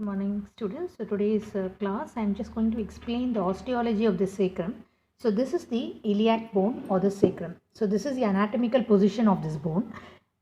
Good morning, students. So today's class, I'm just going to explain the osteology of the sacrum. So this is the iliac bone or the sacrum. So this is the anatomical position of this bone,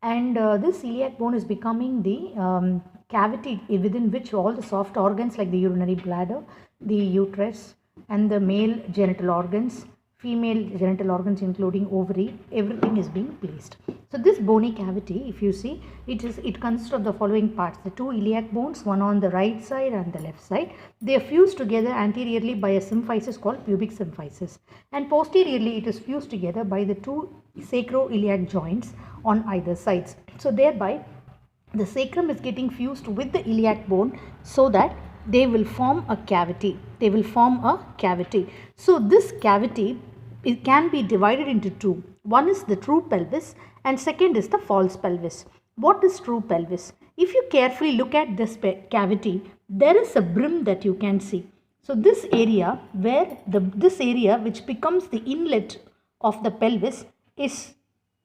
and this iliac bone is becoming the cavity within which all the soft organs like the urinary bladder, the uterus, and the male genital organs, female genital organs including ovary, everything is being placed. So this bony cavity, if you see, it consists of the following parts: the two iliac bones, one on the right side and the left side. They are fused together anteriorly by a symphysis called pubic symphysis, and posteriorly it is fused together by the two sacroiliac joints on either sides. So thereby the sacrum is getting fused with the iliac bone so that they will form a cavity. So this cavity, it can be divided into two. One is the true pelvis and second is the false pelvis. What is true pelvis? If you carefully look at this cavity, there is a brim that you can see. So this area which becomes the inlet of the pelvis is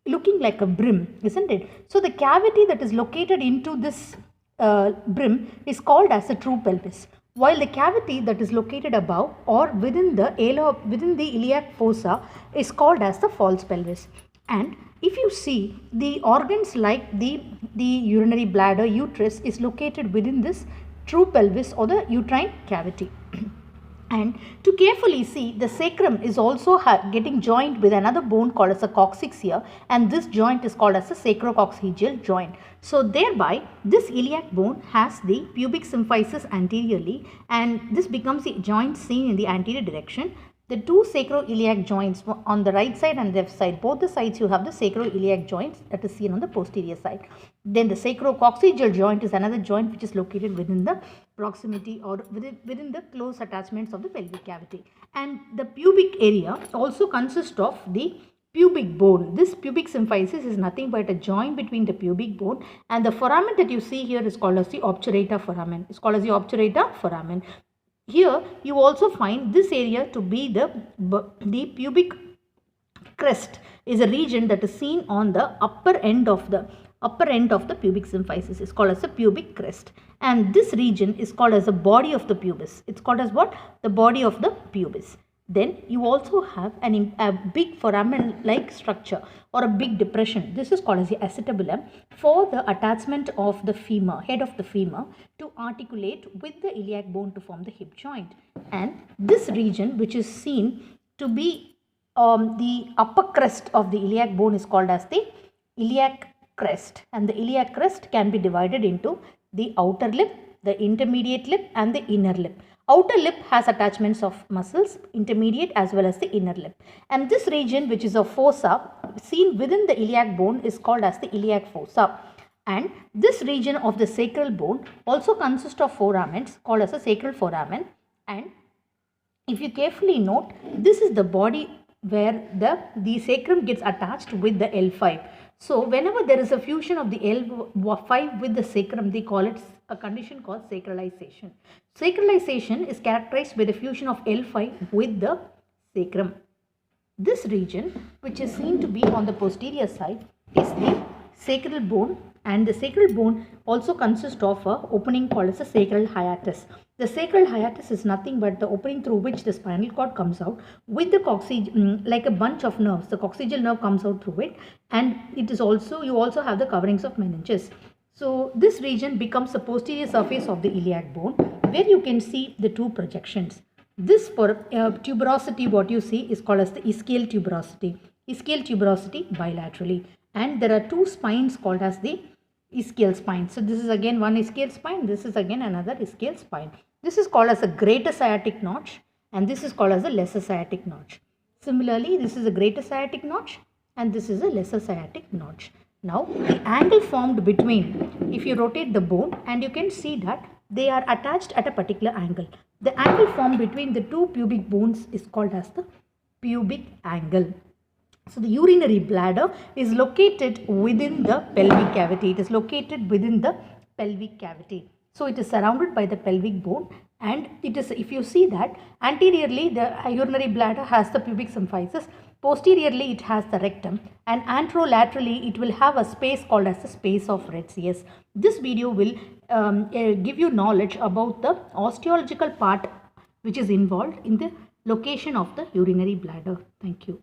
looking like a brim, isn't it? So the cavity that is located into this brim is called as a true pelvis, while the cavity that is located above or within the iliac fossa is called as the false pelvis. And if you see, the organs like the urinary bladder, uterus is located within this true pelvis or the uterine cavity. And to carefully see, the sacrum is also getting joined with another bone called as a coccyx, and this joint is called as a sacrococcygeal joint. So thereby this iliac bone has the pubic symphysis anteriorly, and this becomes the joint seen in the anterior direction. The two sacroiliac joints on the right side and left side, both the sides you have the sacroiliac joints that is seen on the posterior side. Then the sacrococcygeal joint is another joint which is located within the proximity or within the close attachments of the pelvic cavity. And the pubic area also consists of the pubic bone. This pubic symphysis is nothing but a joint between the pubic bone, and the foramen that you see here is called as the obturata foramen. Here you also find this area to be the pubic crest is a region that is seen on the upper end of the pubic symphysis. Is called as the pubic crest, and this region is called as the body of the pubis. It's called as what? The body of the pubis. Then you also have a big foramen like structure or a big depression. This is called as the acetabulum for the attachment of the femur, head of the femur, to articulate with the iliac bone to form the hip joint. And this region, which is seen to be the upper crest of the iliac bone, is called as the iliac crest, and the iliac crest can be divided into the outer lip, the intermediate lip, and the inner lip. Outer lip has attachments of muscles, intermediate as well as the inner lip. And this region, which is a fossa seen within the iliac bone, is called as the iliac fossa. And this region of the sacral bone also consists of foramens called as a sacral foramen. And if you carefully note, this is the body where the sacrum gets attached with the L5. So whenever there is a fusion of the L5 with the sacrum, they call it a condition called sacralization. Sacralization is characterized by the fusion of L5 with the sacrum. This region, which is seen to be on the posterior side, is the sacral bone, and the sacral bone also consists of an opening called as a sacral hiatus. The sacral hiatus is nothing but the opening through which the spinal cord comes out with the like a bunch of nerves. The coccygeal nerve comes out through it, and it is also, you also have the coverings of meninges. So this region becomes the posterior surface of the iliac bone, where you can see the two projections. This for tuberosity, what you see is called as the ischial tuberosity bilaterally, and there are two spines called as the ischial spine. So this is again one ischial spine, this is again another ischial spine. This is called as a greater sciatic notch, and this is called as a lesser sciatic notch. Similarly, this is a greater sciatic notch and this is a lesser sciatic notch. Now the angle formed between, if you rotate the bone, and you can see that they are attached at a particular angle. The angle formed between the two pubic bones is called as the pubic angle. So the urinary bladder is located within the pelvic cavity. It is located within the pelvic cavity. So it is surrounded by the pelvic bone, and it is, if you see that anteriorly the urinary bladder has the pubic symphysis, posteriorly it has the rectum, and anterolaterally it will have a space called as the space of Retzius. This video will give you knowledge about the osteological part which is involved in the location of the urinary bladder. Thank you.